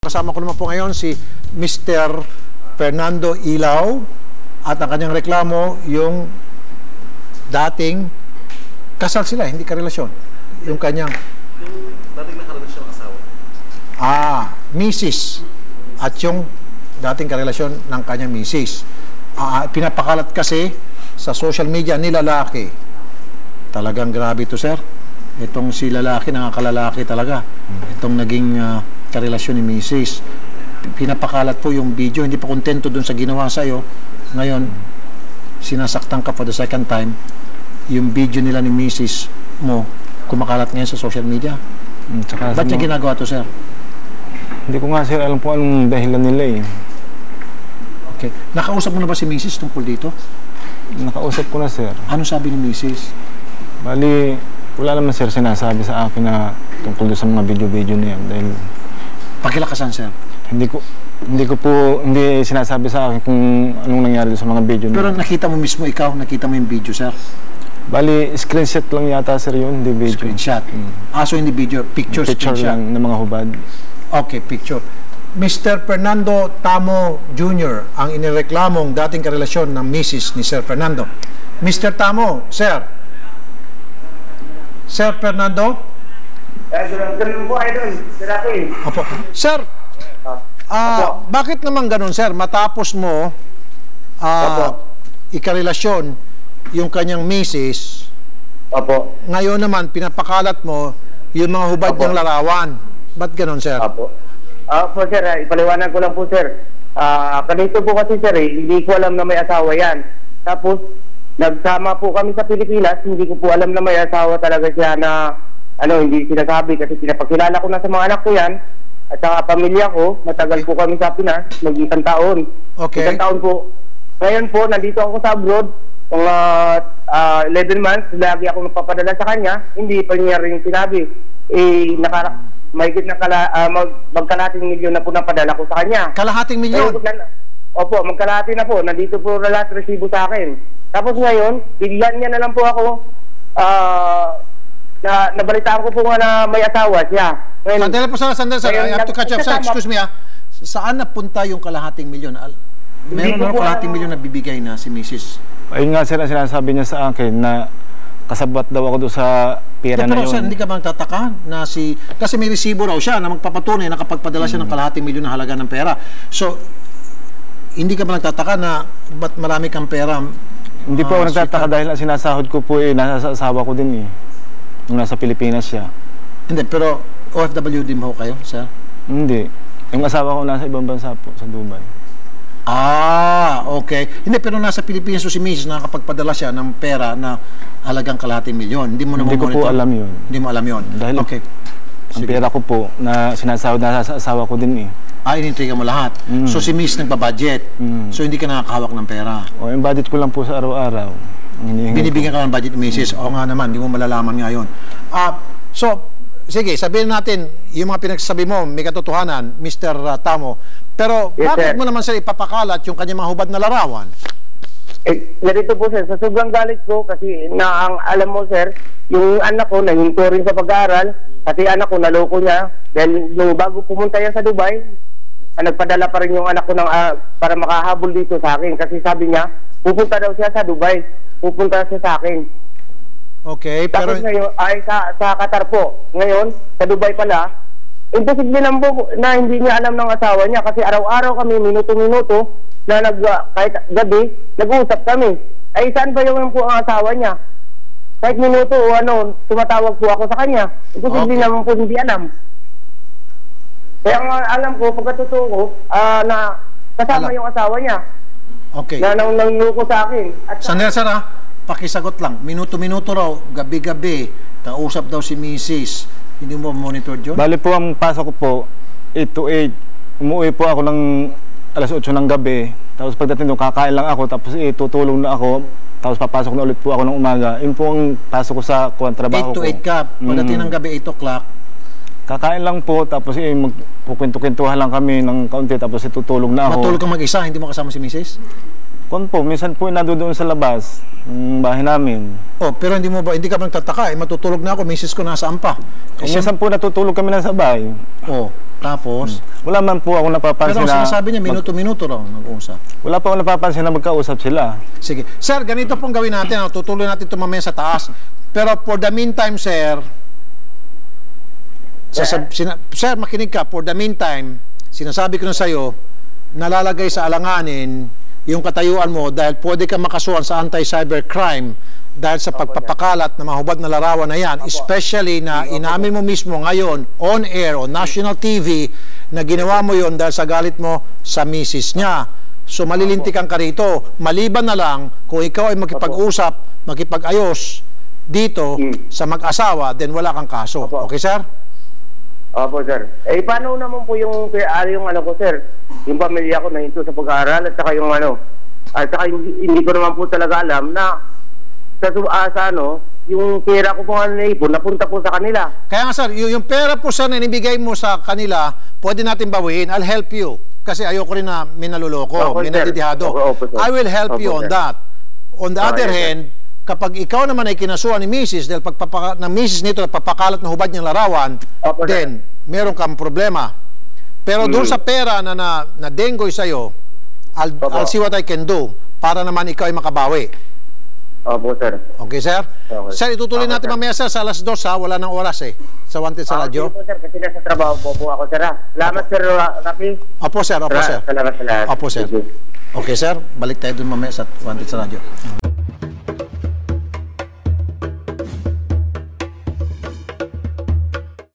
Kasama ko naman po ngayon si Mr. Fernando Ilaw at ang kanyang reklamo yung dating kasal sila, hindi karelasyon. Yung kanyang dating nakarelasyon ng asawa. Mrs. At yung dating karelasyon ng kanyang Mrs. Pinapakalat kasi sa social media ni lalaki. Talagang grabe ito, sir. Itong si lalaki, nakakalalaki talaga. Itong naging karelasyon ni Mrs. Pinapakalat po yung video. Hindi pa kontento dun sa ginawa sa'yo. Ngayon, sinasaktan ka for the second time. Yung video nila ni Mrs. mo, kumakalat ngayon sa social media. Ba't niya ginagawa to, sir? Hindi ko nga, sir, alam po anong dahilan nila eh. Okay. Nakausap mo na ba si Mrs. tungkol dito? Nakausap ko na, sir. Ano sabi ni Mrs.? Bali, wala naman, sir, sinasabi sa akin na tungkol sa mga video-video na yan. Dahil pakilakasan, sir. Hindi sinasabi sa akin kung anong nangyari sa mga video. Pero nakita mo mismo ikaw, nakita mo yung video, sir? Bali, screenshot lang yata, sir, yun, hindi video. Screenshot. So hindi video, picture screenshot lang ng mga hubad. Okay, picture. Mr. Fernando Tamo Jr. ang inireklamong dating karelasyon ng Mrs. ni Sir Fernando. Mr. Tamo, sir. Sir Fernando? Ganun po, idol. Opo. Sir, bakit naman ganun, sir? Matapos mo ikarelasyon yung kanyang misis, ngayon naman pinapakalat mo yung mga hubad ng larawan. Ba't ganun, sir? Po, sir, ipaliwanag ko lang po, sir. Kanito po kasi, sir, hindi ko alam na may asawa yan. Tapos, nagsama po kami sa Pilipinas, hindi ko po alam na may asawa talaga siya na hindi sinasabi kasi pinapakilala ko na sa mga anak ko yan at saka pamilya ko. Matagal po kami sa Pinas, mag-isang taon. Okay. Isang taon po. Ngayon po, nandito ako sa abroad, mga 11 months, lagi ako nagpapadala sa kanya, hindi pa niya rin sinabi. Mahigit na magkalahating milyon na po napadala ko sa kanya. Kalahating milyon? Opo, magkalahati na po. Nandito po lahat resibo sa akin. Tapos ngayon, bigyan niya na lang po ako, nabalitaan ko po nga na may asawa siya. Sandali po, sandali, sir. I have to catch up, sir. Excuse me, saan napunta yung kalahating milyon? Meron na kalahating milyon na bibigay na si Mrs. Ayun nga, sir, ang sinasabi niya sa akin na kasabwat daw ako doon sa pera na yun. Pero sir, hindi ka ba nagtataka na kasi may resibo raw siya na magpapatunay na kapag padala siya ng kalahating milyon na halaga ng pera. So, hindi ka ba nagtataka na ba't marami kang pera? Hindi po ako nagtataka dahil ang sinasahod ko po nasa asawa ko din eh. Nung nasa Pilipinas siya. Hindi, pero OFW din ba kayo, sir? Hindi. Yung asawa ko nasa ibang bansa po, sa Dubai. Okay. Hindi, pero nasa Pilipinas si Mrs. nakakapagpadala siya ng pera na halagang kalahating milyon. Hindi ko po alam yun. Hindi mo alam yun? Dahil okay. Ang pera ko po na sinasahod na sa asawa ko din eh. Inintriga mo lahat. So si Miss nagpa-budget. So hindi ka nakakahawak ng pera. Yung budget ko lang po sa araw-araw. Binibigyan ka ng budget ni Mrs. Oo nga naman, hindi mo malalaman ngayon. So, sige, sabihin natin, yung mga pinagsasabi mo, may katotohanan, Mr. Tamo. Pero yes, bakit sir, mo naman sir ipapakalat yung kanyang mga hubad na larawan? Ganito po, sir, sa sobrang galit ko kasi alam mo, sir, yung anak ko nahinto rin sa pag-aaral, pati anak ko naloko niya dahil nung bago pumunta yan sa Dubai, nagpadala pa rin yung anak ko para makahabol dito sa akin kasi sabi niya, pupunta daw siya sa Dubai, pupunta siya sa akin. Okay, pero tapos ngayon, sa Qatar po, ngayon, sa Dubai pala, imposible lang po na hindi niya alam ng asawa niya kasi araw-araw kami, minuto-minuto, na kahit gabi, nag-uusap kami. Ay, saan ba yung po ang asawa niya? Kahit minuto o tumatawag po ako sa kanya. Imposible naman po hindi alam. Kaya alam ko, pagkatotoo ko, na kasama yung asawa niya. Okay. Na nangloko sa akin. Sandali, sir, pakisagot lang. Minuto-minuto raw, gabi-gabi, kausap daw si Mrs. Hindi mo monitor yun? Bali po, ang pasok ko po, 8 to 8. Umuwi po ako ng alas 8 ng gabi. Tapos pagdating doon, kakain lang ako. Tapos tutulong na ako. Tapos papasok na ulit po ako ng umaga. Yun po ang pasok ko sa trabaho ko. 8 to 8 ka. Pagdating ng gabi, 8 o'clock. Kakain lang po. Tapos magkukwento-kwentuhan lang kami ng kaunti. Tapos tutulong na ako. Matulog kang mag-isa? Hindi mo kasama si Mrs.? Kung po, minsan po nandoon sa labas, yung bahay namin. Oh, pero hindi ka ba nagtataka? Matutulog na ako, misis ko nasaan pa. Kung minsan po natutulog kami lang sa bahay. Oh, tapos? Wala man po ako napapansin Pero ang sinasabi niya, minuto-minuto raw nag-uusap. Wala po ako napapansin na magkausap sila. Sige. Sir, ganito pong gawin natin. Tutuloy natin ito mamaya sa taas. Pero for the meantime, sir, sir, makinig ka. For the meantime, sinasabi ko na sa'yo, nalalagay sa alanganin yung katayuan mo dahil pwede ka makasuhan sa anti-cybercrime dahil sa pagpapakalat ng mahubad na larawan na yan, especially na inamin mo mismo ngayon on air o national TV na ginawa mo yon dahil sa galit mo sa misis niya. So malilintikan ka rito. Maliban na lang kung ikaw ay makipag-usap, makipag-ayos dito sa mag-asawa, then wala kang kaso. Okay, sir? Opo, sir. Eh, paano naman po yung ano ko, sir? Yung pamilya ko na hinto sa pag-aaral at saka yung ano, at saka hindi ko naman po talaga alam na sa yung pera ko po naipon, napunta po sa kanila. Kaya nga, sir, yung pera po, sir, na nibigay mo sa kanila, pwede natin bawiin. I'll help you. Kasi ayoko rin na minaluloko, minadidihado. I will help you on that. On the other hand, kapag ikaw naman ay kinasuhan ni Mrs. dahil ng Mrs. nito nagpapakalat na hubad niyang larawan, then meron kang problema. Pero doon sa pera na dengoy sa'yo, I'll see what I can do para naman ikaw ay makabawi. Opo, sir. Okay, sir? Okay. Sir, itutuloy natin mamaya, sir, sa alas 2, ha? Wala nang oras, sa Wanted sa radyo. Opo, sir, kasi nasa trabaho po ako, sir, ha? Salamat, sir, Rafi. Opo, sir, opo, sir. Salamat sa lahat. Opo, sir. Okay, sir, balik tayo dun mamaya sa Wanted sa radyo.